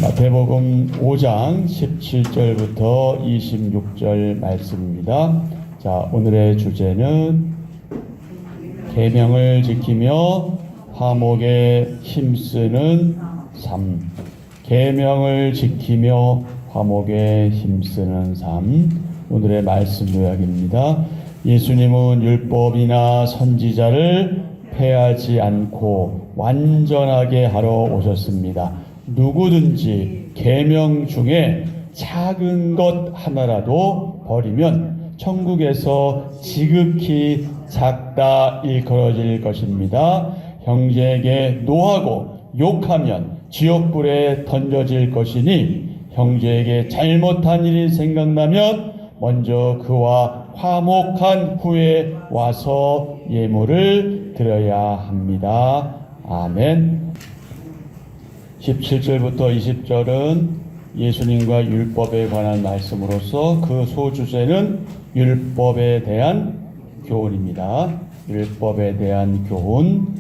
마태복음 5장 17절부터 26절 말씀입니다. 자, 오늘의 주제는 계명을 지키며 화목에 힘쓰는 삶. 계명을 지키며 화목에 힘쓰는 삶. 오늘의 말씀 요약입니다. 예수님은 율법이나 선지자를 폐하지 않고 완전하게 하러 오셨습니다. 누구든지 계명 중에 작은 것 하나라도 버리면 천국에서 지극히 작다 일컬어질 것입니다. 형제에게 노하고 욕하면 지옥불에 던져질 것이니 형제에게 잘못한 일이 생각나면 먼저 그와 화목한 후에 와서 예물을 드려야 합니다. 아멘. 17절부터 20절은 예수님과 율법에 관한 말씀으로서 그 소주제는 율법에 대한 교훈입니다. 율법에 대한 교훈.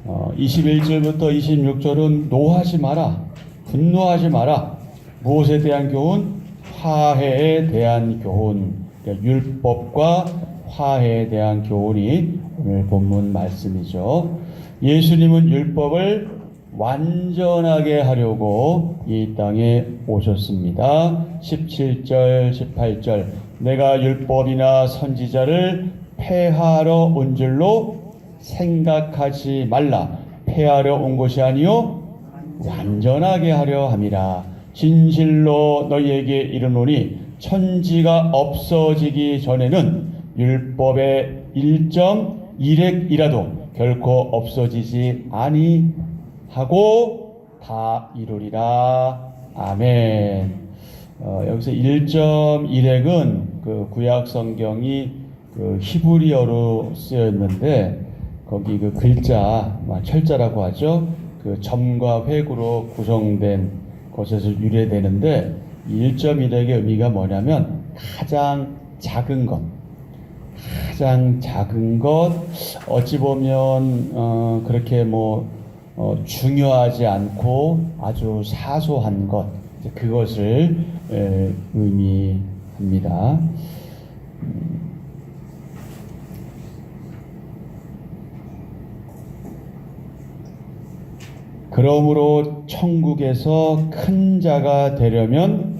21절부터 26절은 노하지 마라, 분노하지 마라. 무엇에 대한 교훈? 화해에 대한 교훈. 그러니까 율법과 화해에 대한 교훈이 오늘 본문 말씀이죠. 예수님은 율법을 완전하게 하려고 이 땅에 오셨습니다. 17절, 18절. 내가 율법이나 선지자를 폐하러 온 줄로 생각하지 말라. 폐하러 온 것이 아니요 완전하게 하려 함이라. 진실로 너희에게 이르노니 천지가 없어지기 전에는 율법의 1.1획이라도 결코 없어지지 아니하고 다 이루리라. 아멘. 여기서 1.1획은 그 구약 성경이 그 히브리어로 쓰였는데 거기 그 글자, 철자라고 하죠. 그 점과 획으로 구성된 것에서 유래되는데 1.1획의 의미가 뭐냐면 가장 작은 것, 어찌 보면 그렇게 중요하지 않고 아주 사소한 것, 그것을 의미합니다. 그러므로 천국에서 큰 자가 되려면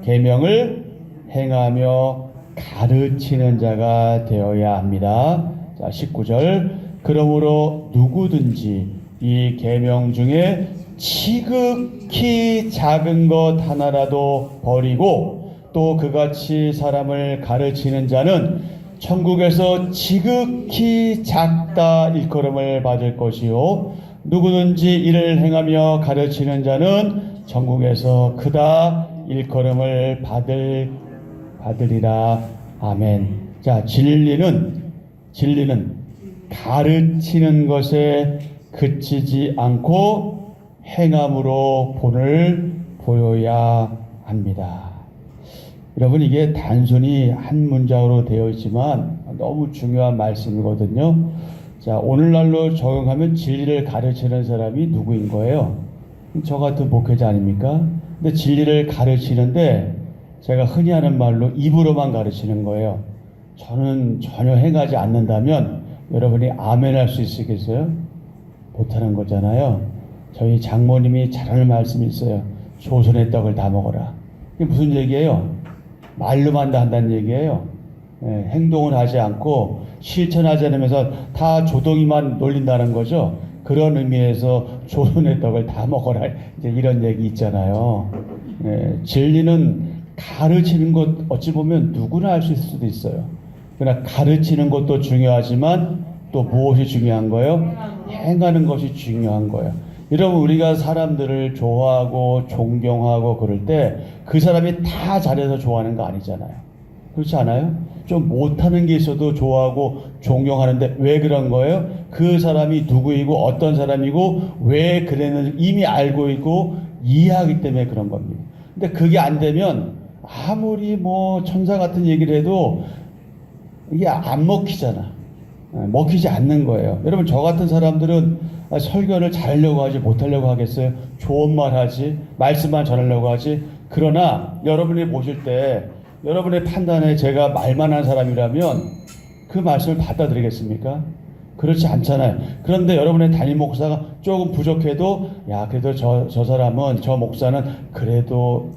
계명을 행하며 가르치는 자가 되어야 합니다. 자, 19절. 그러므로 누구든지 이 계명 중에 지극히 작은 것 하나라도 버리고 또 그같이 사람을 가르치는 자는 천국에서 지극히 작다 일컬음을 받을 것이요 누구든지 이를 행하며 가르치는 자는 천국에서 크다 일컬음을 받으리라. 아멘. 자, 진리는 가르치는 것에 그치지 않고 행함으로 본을 보여야 합니다. 여러분, 이게 단순히 한 문장으로 되어 있지만 너무 중요한 말씀이거든요. 자, 오늘날로 적용하면 진리를 가르치는 사람이 누구인 거예요? 저 같은 목회자 아닙니까? 근데 진리를 가르치는데 제가 흔히 하는 말로 입으로만 가르치는 거예요. 저는 전혀 행하지 않는다면 여러분이 아멘 할 수 있으겠어요? 못하는 거잖아요. 저희 장모님이 잘하는 말씀이 있어요. 조선의 떡을 다 먹어라. 이게 무슨 얘기예요? 말로만 다 한다는 얘기예요. 행동은 하지 않고 실천하지 않으면서 다 조동이만 놀린다는 거죠. 그런 의미에서 조선의 떡을 다 먹어라, 이제 이런 얘기 있잖아요. 진리는 가르치는 것 어찌 보면 누구나 할 수 있을 수도 있어요. 그러나 가르치는 것도 중요하지만 또 무엇이 중요한 거예요? 행하는 것이 중요한 거예요. 여러분, 우리가 사람들을 좋아하고 존경하고 그럴 때 그 사람이 다 잘해서 좋아하는 거 아니잖아요. 그렇지 않아요? 좀 못하는 게 있어도 좋아하고 존경하는데 왜 그런 거예요? 그 사람이 누구이고 어떤 사람이고 왜 그랬는지 이미 알고 있고 이해하기 때문에 그런 겁니다. 근데 그게 안 되면 아무리 천사 같은 얘기를 해도 이게 안 먹히잖아. 먹히지 않는 거예요. 여러분, 저 같은 사람들은 설교를 잘하려고 하지 못하려고 하겠어요? 좋은 말 하지, 말씀만 전하려고 하지. 그러나 여러분이 보실 때 여러분의 판단에 제가 말만 한 사람이라면 그 말씀을 받아들이겠습니까? 그렇지 않잖아요. 그런데 여러분의 담임 목사가 조금 부족해도 야 그래도 저 사람은 저 목사는 그래도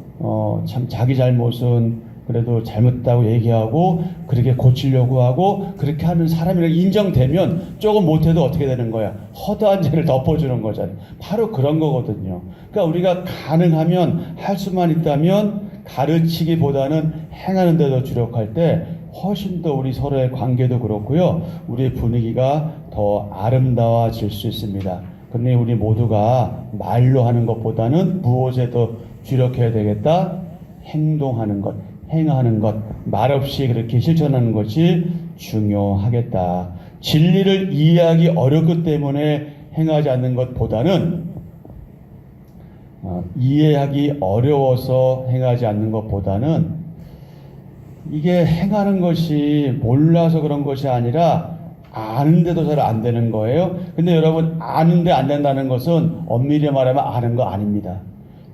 참 자기 잘못은 그래도 잘못했다고 얘기하고 그렇게 고치려고 하고 그렇게 하는 사람이라고 인정되면 조금 못해도 어떻게 되는 거야? 허다한 죄를 덮어주는 거잖아요. 바로 그런 거거든요. 그러니까 우리가 가능하면 할 수만 있다면 가르치기보다는 행하는 데도 주력할 때 훨씬 더 우리 서로의 관계도 그렇고요. 우리의 분위기가 더 아름다워질 수 있습니다. 그런데 우리 모두가 말로 하는 것보다는 무엇에 더 주력해야 되겠다? 행동하는 것, 행하는 것, 말없이 그렇게 실천하는 것이 중요하겠다. 진리를 이해하기 어렵기 때문에 행하지 않는 것보다는 이해하기 어려워서 행하지 않는 것보다는 이게 행하는 것이 몰라서 그런 것이 아니라 아는데도 잘 안 되는 거예요. 근데 여러분 아는데 안 된다는 것은 엄밀히 말하면 아는 거 아닙니다.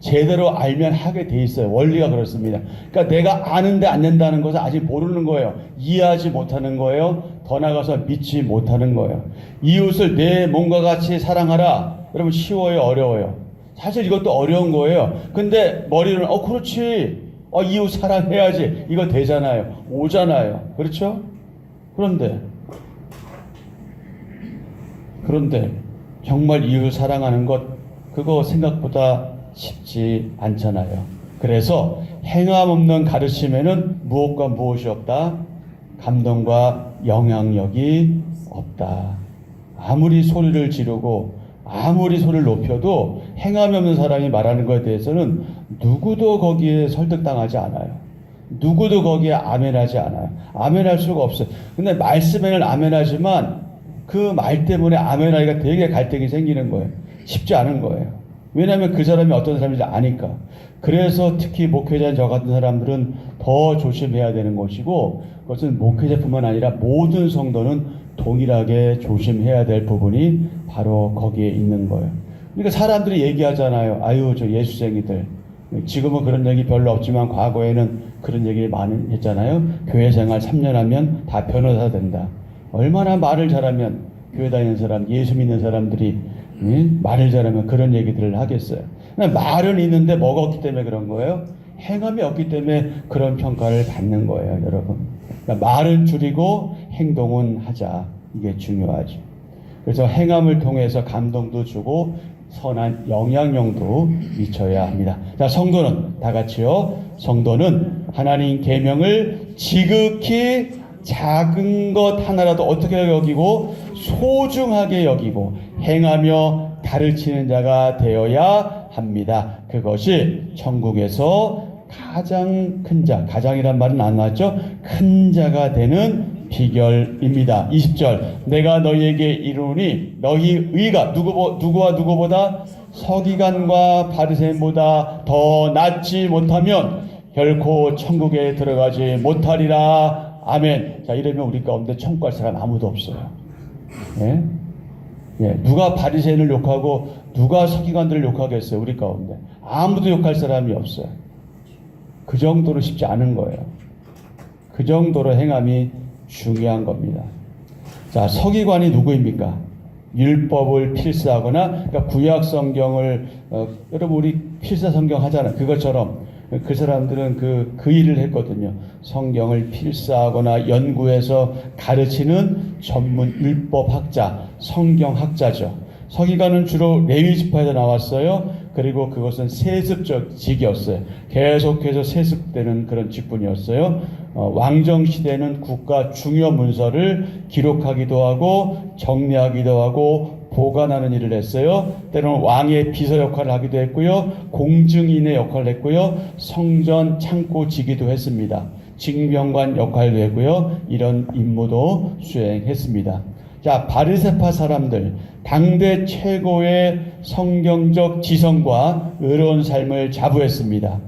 제대로 알면 하게 돼 있어요. 원리가 그렇습니다. 그러니까 내가 아는데 안 된다는 것은 아직 모르는 거예요. 이해하지 못하는 거예요. 더 나아가서 믿지 못하는 거예요. 이웃을 내 몸과 같이 사랑하라. 여러분 쉬워요, 어려워요? 사실 이것도 어려운 거예요. 근데 머리는 그렇지. 이웃 사랑해야지. 이거 되잖아요. 오잖아요. 그렇죠? 그런데 정말 이웃 사랑하는 것 그거 생각보다 쉽지 않잖아요. 그래서 행함 없는 가르침에는 무엇과 무엇이 없다? 감동과 영향력이 없다. 아무리 소리를 지르고 아무리 소리를 높여도 행함이 없는 사람이 말하는 것에 대해서는 누구도 거기에 설득당하지 않아요. 누구도 거기에 아멘하지 않아요. 아멘할 수가 없어요. 근데 말씀에는 아멘하지만 그 말 때문에 아멘하기가 되게 갈등이 생기는 거예요. 쉽지 않은 거예요. 왜냐하면 그 사람이 어떤 사람인지 아니까. 그래서 특히 목회자인 저 같은 사람들은 더 조심해야 되는 것이고 그것은 목회자뿐만 아니라 모든 성도는 동일하게 조심해야 될 부분이 바로 거기에 있는 거예요. 그러니까 사람들이 얘기하잖아요. 아유 저 예수쟁이들. 지금은 그런 얘기 별로 없지만 과거에는 그런 얘기 많이 했잖아요. 교회 생활 3년 하면 다 변호사 된다. 얼마나 말을 잘하면 교회 다니는 사람, 예수 믿는 사람들이 말을 잘하면 그런 얘기들을 하겠어요. 말은 있는데 뭐가 없기 때문에 그런 거예요? 행함이 없기 때문에 그런 평가를 받는 거예요, 여러분. 그러니까 말은 줄이고 행동은 하자. 이게 중요하죠. 그래서 행함을 통해서 감동도 주고 선한 영향력도 미쳐야 합니다. 자, 성도는 다 같이요. 성도는 하나님 계명을 지극히 작은 것 하나라도 어떻게 여기고 소중하게 여기고 행하며 가르치는 자가 되어야 합니다. 그것이 천국에서 가장 큰 자, 가장이란 말은 안 나왔죠? 큰 자가 되는 비결입니다. 20절 내가 너희에게 이르노니 너희 의가 누구와 누구보다 서기관과 바리새인보다 더 낫지 못하면 결코 천국에 들어가지 못하리라. 아멘. 자, 이러면 우리 가운데 천국 갈 사람 아무도 없어요. 예? 예, 누가 바리새인을 욕하고 누가 서기관들을 욕하겠어요? 우리 가운데 아무도 욕할 사람이 없어요. 그 정도로 쉽지 않은 거예요. 그 정도로 행함이 중요한 겁니다. 자, 서기관이 누구입니까? 율법을 필사하거나, 그러니까 구약 성경을 여러분 우리 필사 성경 하잖아요. 그것처럼 그 사람들은 그 일을 했거든요. 성경을 필사하거나 연구해서 가르치는 전문 율법학자, 성경학자죠. 서기관은 주로 레위 지파에서 나왔어요. 그리고 그것은 세습적 직이었어요. 계속해서 세습되는 그런 직분이었어요. 왕정 시대는 국가 중요 문서를 기록하기도 하고 정리하기도 하고 보관하는 일을 했어요. 때로는 왕의 비서 역할을 하기도 했고요. 공증인의 역할을 했고요. 성전 창고 지기도 했습니다. 징병관 역할도 했고요. 이런 임무도 수행했습니다. 자, 바리새파 사람들, 당대 최고의 성경적 지성과 의로운 삶을 자부했습니다.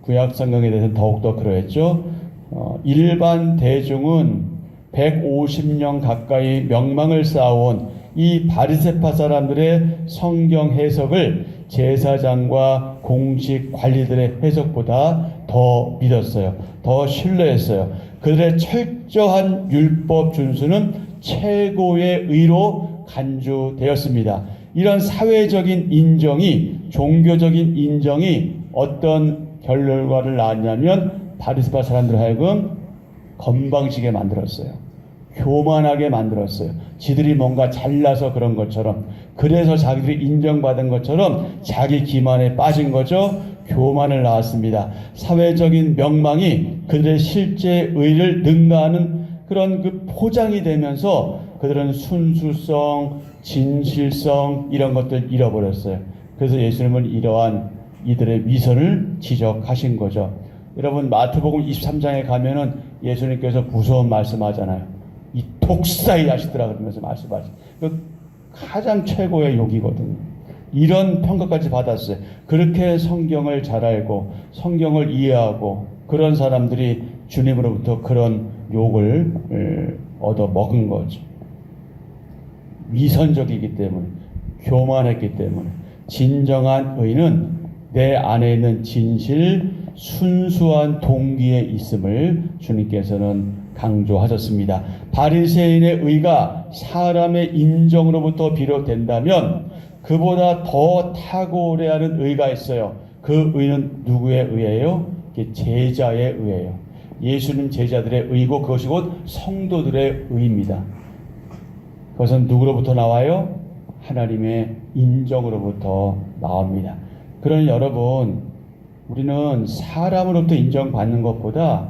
구약 성경에 대해서는 더욱더 그러했죠. 일반 대중은 150년 가까이 명망을 쌓아온 이 바리새파 사람들의 성경 해석을 제사장과 공식 관리들의 해석보다 더 믿었어요. 더 신뢰했어요. 그들의 철저한 율법 준수는 최고의 의로 간주되었습니다. 이런 사회적인 인정이, 종교적인 인정이 어떤 결과를 낳았냐면 바리새파 사람들 하여금 건방지게 만들었어요. 교만하게 만들었어요. 지들이 뭔가 잘나서 그런 것처럼, 그래서 자기들이 인정받은 것처럼 자기 기만에 빠진 거죠. 교만을 낳았습니다. 사회적인 명망이 그들의 실제 의를 능가하는 그런 그 포장이 되면서 그들은 순수성, 진실성 이런 것들 잃어버렸어요. 그래서 예수님은 이러한 이들의 위선을 지적하신 거죠. 여러분 마태복음 23장에 가면은 예수님께서 무서운 말씀하잖아요. 이 독사의 자식들아 그러면서 말씀하시죠. 가장 최고의 욕이거든요. 이런 평가까지 받았어요. 그렇게 성경을 잘 알고 성경을 이해하고 그런 사람들이 주님으로부터 그런 욕을 얻어 먹은 거죠. 위선적이기 때문에, 교만했기 때문에. 진정한 의는 내 안에 있는 진실, 순수한 동기에 있음을 주님께서는 강조하셨습니다. 바리새인의 의가 사람의 인정으로부터 비롯된다면 그보다 더 탁월해야 하는 의가 있어요. 그 의는 누구의 의예요? 제자의 의예요. 예수님 제자들의 의고 그것이 곧 성도들의 의입니다. 그것은 누구로부터 나와요? 하나님의 인정으로부터 나옵니다. 그러니 여러분, 우리는 사람으로부터 인정받는 것보다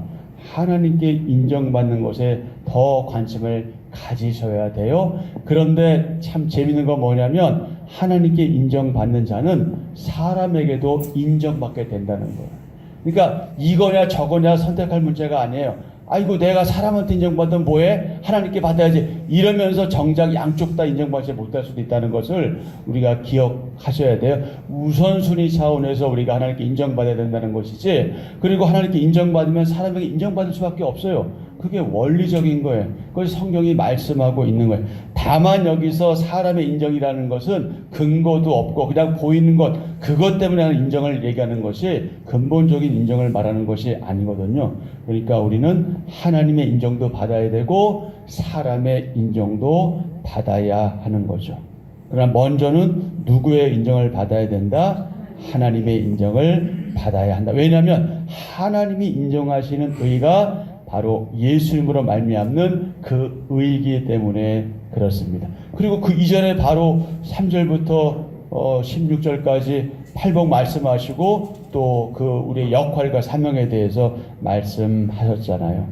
하나님께 인정받는 것에 더 관심을 가지셔야 돼요. 그런데 참 재밌는 건 뭐냐면 하나님께 인정받는 자는 사람에게도 인정받게 된다는 거예요. 그러니까 이거냐 저거냐 선택할 문제가 아니에요. 아이고 내가 사람한테 인정받으면 뭐해? 하나님께 받아야지. 이러면서 정작 양쪽 다 인정받지 못할 수도 있다는 것을 우리가 기억하셔야 돼요. 우선순위 차원에서 우리가 하나님께 인정받아야 된다는 것이지, 그리고 하나님께 인정받으면 사람에게 인정받을 수밖에 없어요. 그게 원리적인 거예요. 그것이 성경이 말씀하고 있는 거예요. 다만 여기서 사람의 인정이라는 것은 근거도 없고 그냥 보이는 것, 그것 때문에 하는 인정을 얘기하는 것이 근본적인 인정을 말하는 것이 아니거든요. 그러니까 우리는 하나님의 인정도 받아야 되고 사람의 인정도 받아야 하는 거죠. 그러나 먼저는 누구의 인정을 받아야 된다? 하나님의 인정을 받아야 한다. 왜냐하면 하나님이 인정하시는 의가 바로 예수님으로 말미암는 그 의이기 때문에 그렇습니다. 그리고 그 이전에 바로 3절부터 16절까지 팔복 말씀하시고 또 그 우리의 역할과 사명에 대해서 말씀하셨잖아요.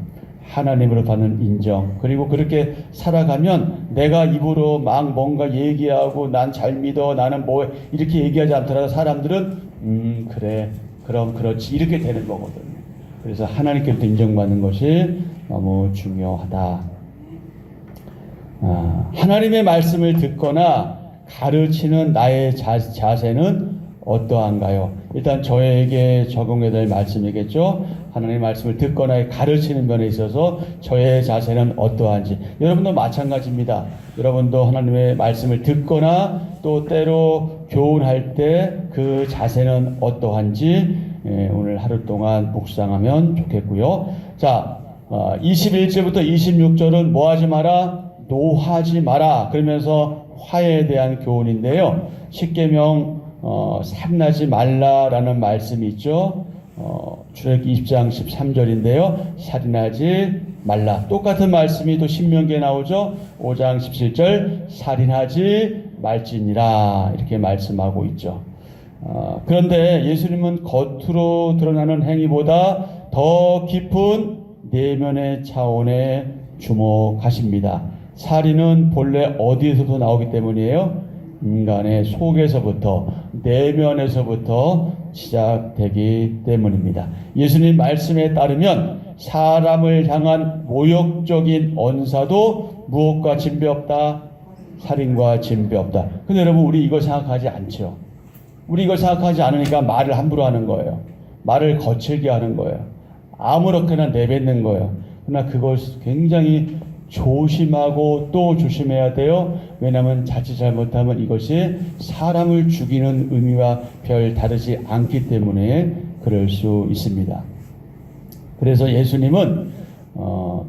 하나님으로 받는 인정, 그리고 그렇게 살아가면 내가 입으로 막 뭔가 얘기하고 난 잘 믿어, 나는 뭐 이렇게 얘기하지 않더라도 사람들은 그래, 그럼 그렇지 이렇게 되는 거거든요. 그래서 하나님께부터 인정받는 것이 너무 중요하다. 하나님의 말씀을 듣거나 가르치는 나의 자세는 어떠한가요? 일단 저에게 적용해야 될 말씀이겠죠. 하나님의 말씀을 듣거나 가르치는 면에 있어서 저의 자세는 어떠한지. 여러분도 마찬가지입니다. 여러분도 하나님의 말씀을 듣거나 또 때로 교훈할 때 그 자세는 어떠한지 오늘 하루 동안 묵상하면 좋겠고요. 자, 21절부터 26절은 뭐 하지 마라? 노하지 마라. 그러면서 화해에 대한 교훈인데요. 십계명 살인하지 말라라는 말씀이 있죠. 출애굽기 20장 13절인데요. 살인하지 말라. 똑같은 말씀이 또 신명기에 나오죠. 5장 17절 살인하지 말지니라 이렇게 말씀하고 있죠. 그런데 예수님은 겉으로 드러나는 행위보다 더 깊은 내면의 차원에 주목하십니다. 살인은 본래 어디에서부터 나오기 때문이에요? 인간의 속에서부터, 내면에서부터 시작되기 때문입니다. 예수님 말씀에 따르면 사람을 향한 모욕적인 언사도 무엇과 진배 없다? 살인과 진배 없다. 근데 여러분, 우리 이거 생각하지 않죠? 우리 이거 생각하지 않으니까 말을 함부로 하는 거예요. 말을 거칠게 하는 거예요. 아무렇게나 내뱉는 거예요. 그러나 그것이 굉장히 조심하고 또 조심해야 돼요. 왜냐하면 자칫 잘못하면 이것이 사람을 죽이는 의미와 별 다르지 않기 때문에 그럴 수 있습니다. 그래서 예수님은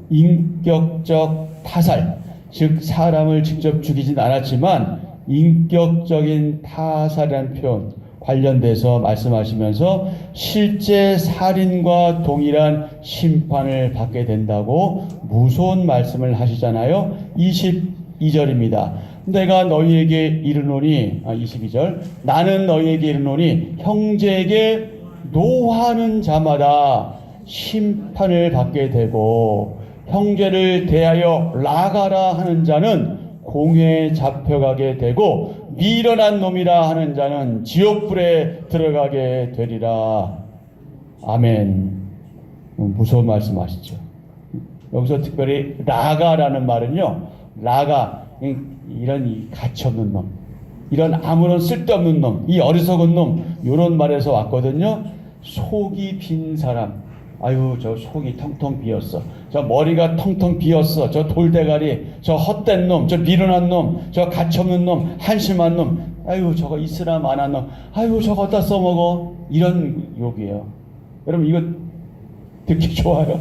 인격적 타살, 즉 사람을 직접 죽이진 않았지만 인격적인 타살이라는 표현 관련돼서 말씀하시면서 실제 살인과 동일한 심판을 받게 된다고 무서운 말씀을 하시잖아요. 22절입니다. 내가 너희에게 이르노니 22절 나는 너희에게 이르노니 형제에게 노하는 자마다 심판을 받게 되고 형제를 대하여 나가라 하는 자는 공회에 잡혀가게 되고 미련한 놈이라 하는 자는 지옥불에 들어가게 되리라. 아멘. 무서운 말씀하시죠. 여기서 특별히 나가라는 말은요, 나가, 이런 이 가치없는 놈, 이런 아무런 쓸데없는 놈, 이 어리석은 놈, 이런 말에서 왔거든요. 속이 빈 사람, 아유 저 속이 텅텅 비었어, 저 머리가 텅텅 비었어, 저 돌대가리, 저 헛된 놈, 저 미련한 놈, 저 가치없는 놈, 한심한 놈, 아유 저거 있으나 마나 놈, 아유 저거 어디다 써먹어, 이런 욕이에요. 여러분 이거 듣기 좋아요?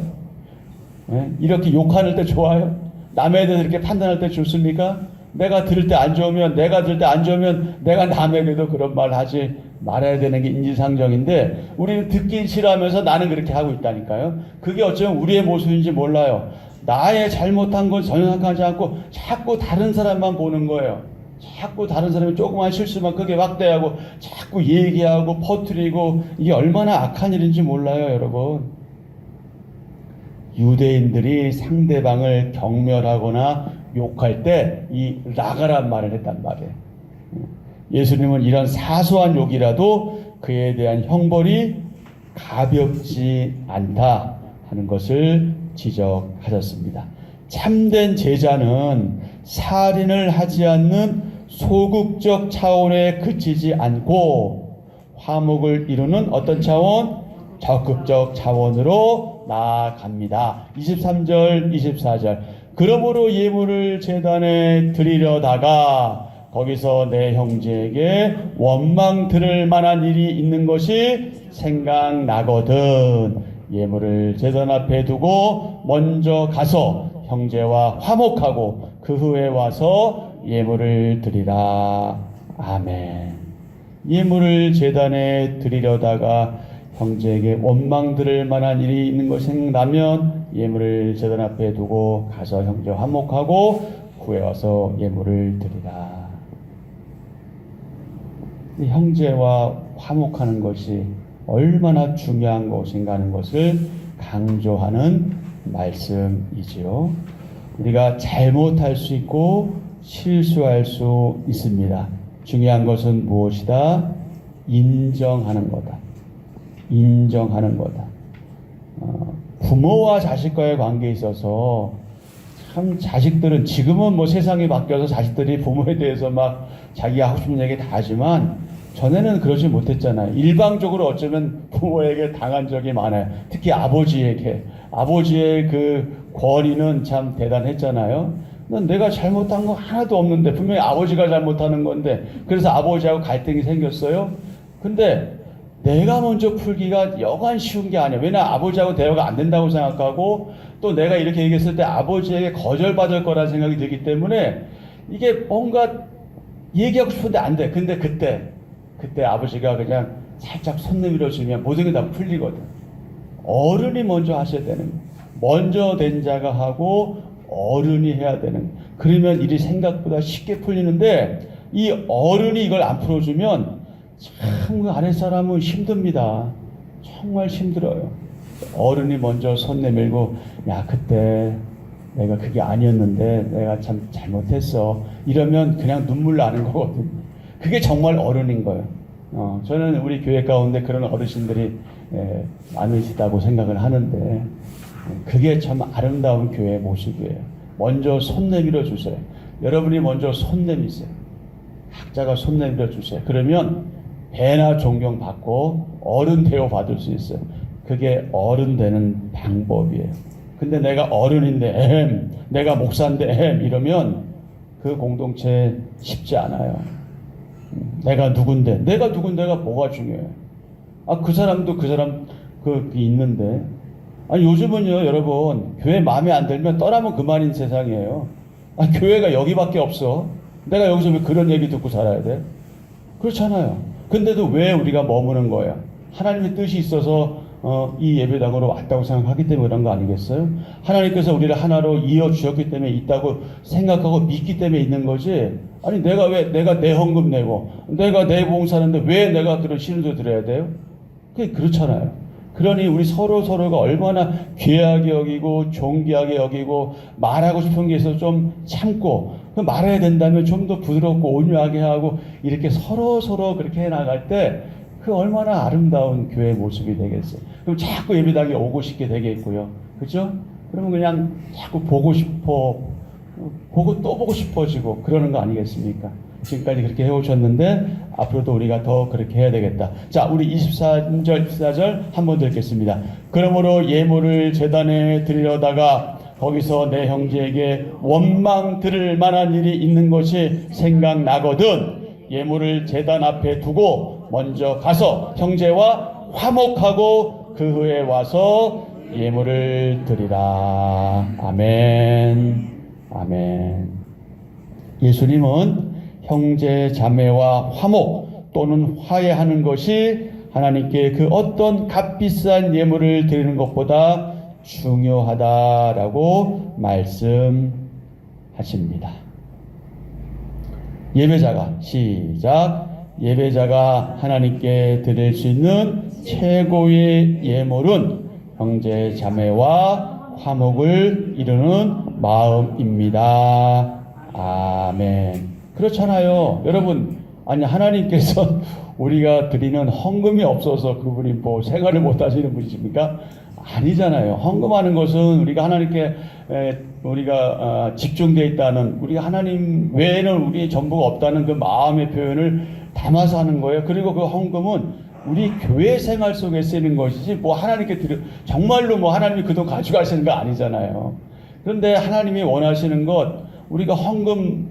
네? 이렇게 욕하는 때 좋아요? 남에 대해서 이렇게 판단할 때 좋습니까? 내가 들을 때 안 좋으면 내가 남에게도 그런 말 하지 말아야 되는 게 인지상정인데 우리는 듣기 싫어하면서 나는 그렇게 하고 있다니까요. 그게 어쩌면 우리의 모습인지 몰라요. 나의 잘못한 건 전혀 생각하지 않고 자꾸 다른 사람만 보는 거예요. 자꾸 다른 사람이 조그만 실수만 크게 확대하고 자꾸 얘기하고 퍼뜨리고, 이게 얼마나 악한 일인지 몰라요, 여러분. 유대인들이 상대방을 경멸하거나 욕할 때 이 나가란 말을 했단 말이에요. 예수님은 이런 사소한 욕이라도 그에 대한 형벌이 가볍지 않다 하는 것을 지적하셨습니다. 참된 제자는 살인을 하지 않는 소극적 차원에 그치지 않고 화목을 이루는 어떤 차원? 적극적 차원으로 나아갑니다. 23절, 24절. 그러므로 예물을 제단에 드리려다가 거기서 내 형제에게 원망 들을 만한 일이 있는 것이 생각나거든 예물을 제단 앞에 두고 먼저 가서 형제와 화목하고 그 후에 와서 예물을 드리라. 아멘. 예물을 제단에 드리려다가 형제에게 원망 들을 만한 일이 있는 것이 생각나면 예물을 제단 앞에 두고 가서 형제 화목하고 후에 와서 예물을 드리라. 형제와 화목하는 것이 얼마나 중요한 것인가 하는 것을 강조하는 말씀이지요. 우리가 잘못할 수 있고 실수할 수 있습니다. 중요한 것은 무엇이다? 인정하는 거다. 인정하는 거다. 부모와 자식과의 관계에 있어서 참 자식들은 지금은 뭐 세상이 바뀌어서 자식들이 부모에 대해서 막 자기가 하고 싶은 얘기 다 하지만 전에는 그러지 못했잖아요. 일방적으로 어쩌면 부모에게 당한 적이 많아요. 특히 아버지에게. 아버지의 그 권위는 참 대단했잖아요. 내가 잘못한 거 하나도 없는데 분명히 아버지가 잘못하는 건데 그래서 아버지하고 갈등이 생겼어요. 근데 내가 먼저 풀기가 여간 쉬운 게 아니야. 왜냐 아버지하고 대화가 안 된다고 생각하고 또 내가 이렇게 얘기했을 때 아버지에게 거절받을 거라는 생각이 들기 때문에 이게 뭔가 얘기하고 싶은데 안 돼. 근데 그때 아버지가 그냥 살짝 손 내밀어주면 모든 게 다 풀리거든. 어른이 먼저 하셔야 되는 거예요. 먼저 된 자가 하고 어른이 해야 되는 거예요. 그러면 일이 생각보다 쉽게 풀리는데 이 어른이 이걸 안 풀어주면 참 그 아랫사람은 힘듭니다. 정말 힘들어요. 어른이 먼저 손 내밀고 야 그때 내가 그게 아니었는데 내가 참 잘못했어 이러면 그냥 눈물 나는 거거든요. 그게 정말 어른인 거예요. 저는 우리 교회 가운데 그런 어르신들이 많으시다고 생각을 하는데 그게 참 아름다운 교회의 모습이에요. 먼저 손 내밀어 주세요. 여러분이 먼저 손 내미세요. 각자가 손 내밀어 주세요. 그러면 배나 존경받고 어른 대우 받을 수 있어요. 그게 어른 되는 방법이에요. 근데 내가 어른인데 내가 목사인데 이러면 그 공동체 쉽지 않아요. 내가 누군데가 뭐가 중요해요. 그 사람도 그 사람 있는데. 요즘은요, 여러분, 교회 마음에 안 들면 떠나면 그만인 세상이에요. 교회가 여기밖에 없어. 내가 여기서 왜 그런 얘기 듣고 살아야 돼? 그렇잖아요. 근데도 왜 우리가 머무는 거예요? 하나님의 뜻이 있어서 이 예배당으로 왔다고 생각하기 때문에 그런 거 아니겠어요? 하나님께서 우리를 하나로 이어 주셨기 때문에 있다고 생각하고 믿기 때문에 있는 거지. 내가 내 헌금 내고 내가 내 봉사하는데 왜 내가 그런 신음도 들어야 돼요? 그렇잖아요. 그러니 우리 서로가 얼마나 귀하게 여기고 존귀하게 여기고 말하고 싶은 게 있어서 좀 참고 말해야 된다면 좀 더 부드럽고 온유하게 하고 이렇게 서로 그렇게 해나갈 때 얼마나 아름다운 교회의 모습이 되겠어요. 그럼 자꾸 예배당에 오고 싶게 되겠고요. 그죠? 그러면 그냥 자꾸 보고 또 보고 싶어지고 그러는 거 아니겠습니까? 지금까지 그렇게 해오셨는데 앞으로도 우리가 더 그렇게 해야 되겠다. 자, 우리 24절 한번 더 읽겠습니다. 그러므로 예물을 제단에 드리려다가 거기서 내 형제에게 원망 들을 만한 일이 있는 것이 생각나거든 예물을 제단 앞에 두고 먼저 가서 형제와 화목하고 그 후에 와서 예물을 드리라. 아멘. 아멘. 예수님은 형제 자매와 화목 또는 화해하는 것이 하나님께 그 어떤 값비싼 예물을 드리는 것보다 중요하다라고 말씀하십니다. 예배자가 하나님께 드릴 수 있는 최고의 예물은 형제 자매와 화목을 이루는 마음입니다. 아멘. 그렇잖아요. 여러분, 하나님께서 우리가 드리는 헌금이 없어서 그분이 생활을 못 하시는 분이십니까? 아니잖아요. 헌금하는 것은 우리가 하나님께 우리가 집중되어 있다는, 우리가 하나님 외에는 우리의 전부가 없다는 그 마음의 표현을 담아서 하는 거예요. 그리고 그 헌금은 우리 교회 생활 속에 쓰이는 것이지 하나님께 정말로 하나님이 그 돈 가져가시는 거 아니잖아요. 그런데 하나님이 원하시는 것, 우리가 헌금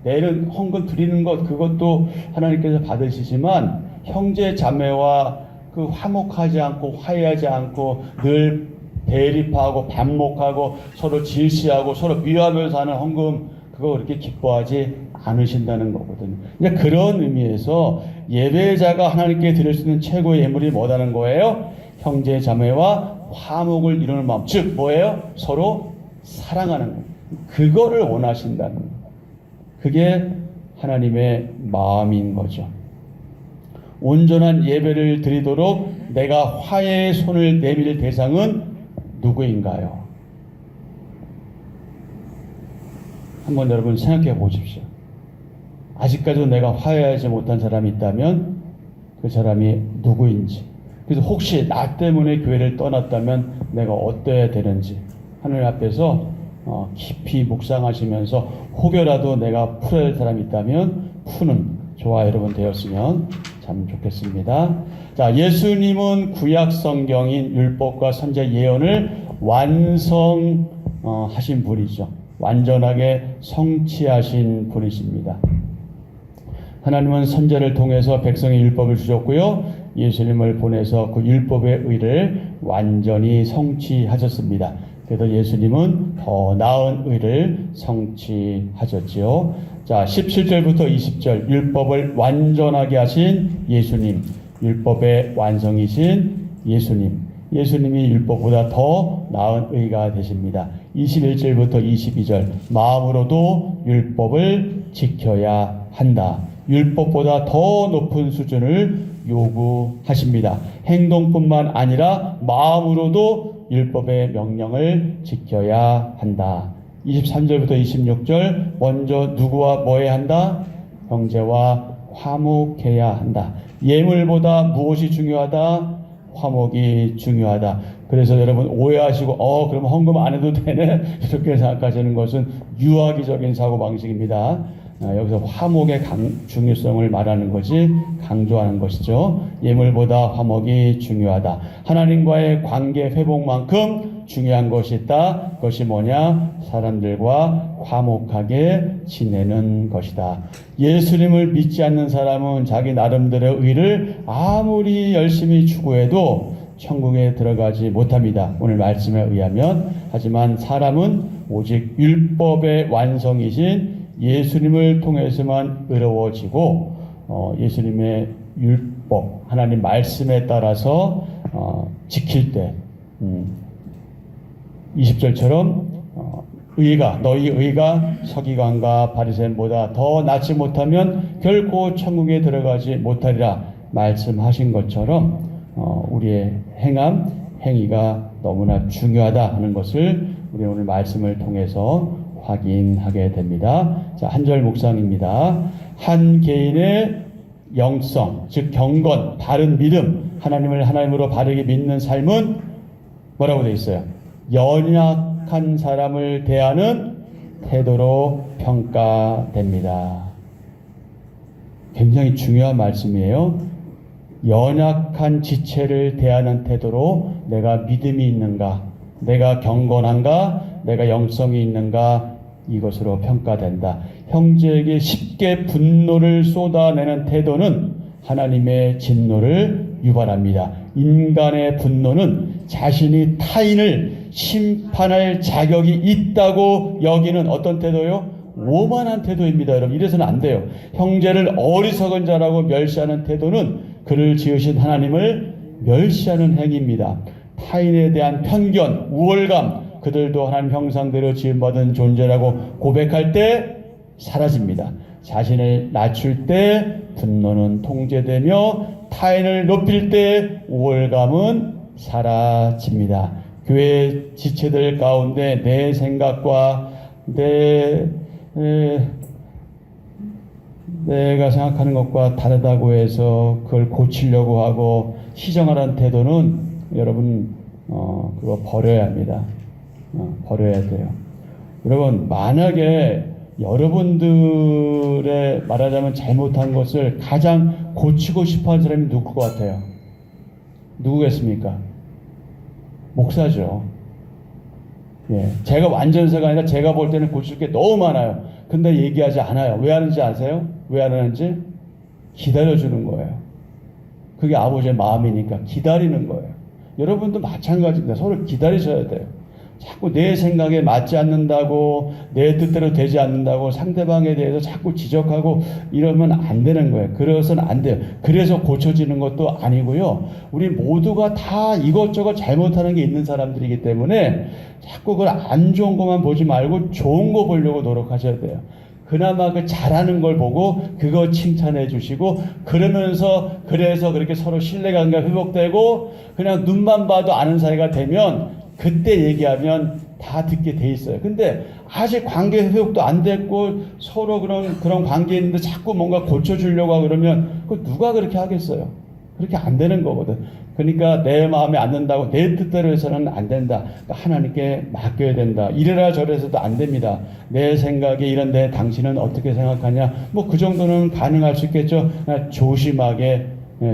내는 헌금 드리는 것, 그것도 하나님께서 받으시지만 형제 자매와 화목하지 않고 화해하지 않고 늘 대립하고 반목하고 서로 질시하고 서로 미워하면서 하는 헌금, 그거 그렇게 기뻐하지 않으신다는 거거든요. 이제 그런 의미에서 예배자가 하나님께 드릴 수 있는 최고의 예물이 뭐라는 거예요? 형제 자매와 화목을 이루는 마음, 즉 뭐예요? 서로 사랑하는 거예요. 그거를 원하신다는 거예요. 그게 하나님의 마음인 거죠. 온전한 예배를 드리도록 내가 화해의 손을 내밀 대상은 누구인가요? 한번 여러분 생각해 보십시오. 아직까지도 내가 화해하지 못한 사람이 있다면 그 사람이 누구인지, 그래서 혹시 나 때문에 교회를 떠났다면 내가 어때야 되는지 하늘 앞에서 깊이 묵상하시면서 혹여라도 내가 풀어야 할 사람이 있다면 푸는 저와 여러분 되었으면 참 좋겠습니다. 자, 예수님은 구약 성경인 율법과 선지자 예언을 완성하신 분이죠. 완전하게 성취하신 분이십니다. 하나님은 선지자를 통해서 백성의 율법을 주셨고요. 예수님을 보내서 그 율법의 의를 완전히 성취하셨습니다. 그래서 예수님은 더 나은 의를 성취하셨지요. 자, 17절부터 20절 율법을 완전하게 하신 예수님, 율법의 완성이신 예수님, 예수님이 율법보다 더 나은 의가 되십니다. 21절부터 22절 마음으로도 율법을 지켜야 한다. 율법보다 더 높은 수준을 요구하십니다. 행동뿐만 아니라 마음으로도 율법의 명령을 지켜야 한다. 23절부터 26절 먼저 누구와 뭐 해야 한다? 형제와 화목해야 한다. 예물보다 무엇이 중요하다? 화목이 중요하다. 그래서 여러분 오해하시고 그럼 헌금 안 해도 되네 이렇게 생각하시는 것은 유아기적인 사고방식입니다. 여기서 화목의 중요성을 말하는 것이 강조하는 것이죠. 예물보다 화목이 중요하다. 하나님과의 관계 회복만큼 중요한 것이 있다. 그것이 뭐냐? 사람들과 화목하게 지내는 것이다. 예수님을 믿지 않는 사람은 자기 나름대로의 의를 아무리 열심히 추구해도 천국에 들어가지 못합니다. 오늘 말씀에 의하면. 하지만 사람은 오직 율법의 완성이신 예수님을 통해서만 의로워지고 예수님의 율법, 하나님 말씀에 따라서 지킬 때 20절처럼 너희 의가 서기관과 바리새인보다 더 낫지 못하면 결코 천국에 들어가지 못하리라 말씀하신 것처럼 우리의 행위가 너무나 중요하다 하는 것을 우리 오늘 말씀을 통해서 확인하게 됩니다. 자, 한 절 묵상입니다. 한 개인의 영성, 즉 경건, 바른 믿음, 하나님을 하나님으로 바르게 믿는 삶은 뭐라고 되어 있어요? 연약한 사람을 대하는 태도로 평가됩니다. 굉장히 중요한 말씀이에요. 연약한 지체를 대하는 태도로 내가 믿음이 있는가, 내가 경건한가, 내가 영성이 있는가, 이것으로 평가된다. 형제에게 쉽게 분노를 쏟아내는 태도는 하나님의 진노를 유발합니다. 인간의 분노는 자신이 타인을 심판할 자격이 있다고 여기는 어떤 태도요? 오만한 태도입니다. 여러분, 이래서는 안 돼요. 형제를 어리석은 자라고 멸시하는 태도는 그를 지으신 하나님을 멸시하는 행위입니다. 타인에 대한 편견, 우월감, 그들도 하나님 형상대로 지음받은 존재라고 고백할 때 사라집니다. 자신을 낮출 때 분노는 통제되며 타인을 높일 때 우월감은 사라집니다. 교회 지체들 가운데 내 생각과 내가 생각하는 것과 다르다고 해서 그걸 고치려고 하고 시정하라는 태도는 여러분 그거 버려야 합니다. 버려야 돼요. 여러분, 만약에 여러분들의 말하자면 잘못한 것을 가장 고치고 싶어하는 사람이 누굴 것 같아요? 누구겠습니까? 목사죠. 예, 제가 완전사가 아니라 제가 볼 때는 고칠 게 너무 많아요. 근데 얘기하지 않아요. 왜 하는지 아세요? 왜 안 하는지? 기다려주는 거예요. 그게 아버지의 마음이니까 기다리는 거예요. 여러분도 마찬가지입니다. 서로 기다리셔야 돼요. 자꾸 내 생각에 맞지 않는다고, 내 뜻대로 되지 않는다고 상대방에 대해서 자꾸 지적하고 이러면 안 되는 거예요. 그래서는 안 돼요. 그래서 고쳐지는 것도 아니고요. 우리 모두가 다 이것저것 잘못하는 게 있는 사람들이기 때문에 자꾸 그걸 안 좋은 것만 보지 말고 좋은 거 보려고 노력하셔야 돼요. 그나마 그 잘하는 걸 보고 그거 칭찬해 주시고, 그러면서 그래서 그렇게 서로 신뢰관계가 회복되고 그냥 눈만 봐도 아는 사이가 되면 그때 얘기하면 다 듣게 돼 있어요. 근데 아직 관계 회복도 안 됐고 서로 그런 관계에 있는데 자꾸 뭔가 고쳐주려고 하고 그러면 그 누가 그렇게 하겠어요? 그렇게 안 되는 거거든. 그러니까 내 마음에 안 든다고 내 뜻대로 해서는 안 된다. 그러니까 하나님께 맡겨야 된다. 이래라 저래서도 안 됩니다. 내 생각이 이런데 당신은 어떻게 생각하냐? 뭐 그 정도는 가능할 수 있겠죠. 조심하게,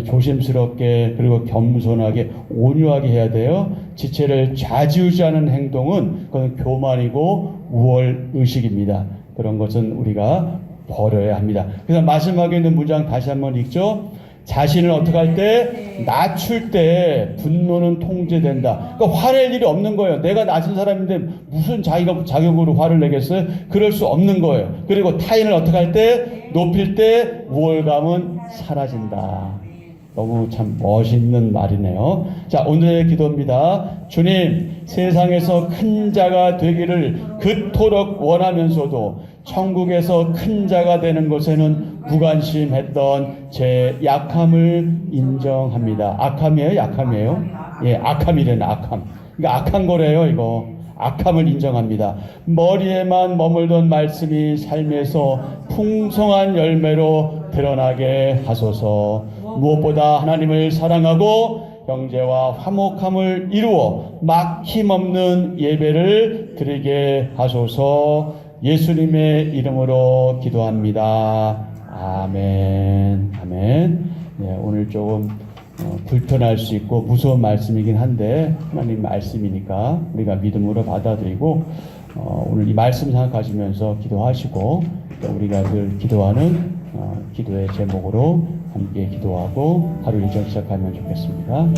조심스럽게, 그리고 겸손하게, 온유하게 해야 돼요. 지체를 좌지우지하는 행동은 그건 교만이고 우월의식입니다. 그런 것은 우리가 버려야 합니다. 그래서 마지막에 있는 문장 다시 한번 읽죠. 자신을 어떻게 할 때? 낮출 때 분노는 통제된다. 그러니까 화낼 일이 없는 거예요. 내가 낮은 사람인데 무슨 자기가 자격으로 화를 내겠어요? 그럴 수 없는 거예요. 그리고 타인을 어떻게 할 때? 높일 때 우월감은 사라진다. 너무 참 멋있는 말이네요. 자, 오늘의 기도입니다. 주님, 세상에서 큰 자가 되기를 그토록 원하면서도 천국에서 큰 자가 되는 것에는 무관심했던 제 약함을 인정합니다. 악함이에요? 약함이에요? 예, 악함이래요. 악함. 그러니까 악한 거래요, 이거. 악함을 인정합니다. 머리에만 머물던 말씀이 삶에서 풍성한 열매로 드러나게 하소서. 무엇보다 하나님을 사랑하고 형제와 화목함을 이루어 막힘없는 예배를 드리게 하소서. 예수님의 이름으로 기도합니다. 아멘. 아멘. 네, 오늘 조금 불편할 수 있고 무서운 말씀이긴 한데 하나님 말씀이니까 우리가 믿음으로 받아들이고 오늘 이 말씀 생각하시면서 기도하시고 또 우리가 늘 기도하는 기도의 제목으로 함께 기도하고 하루 일정 시작하면 좋겠습니다.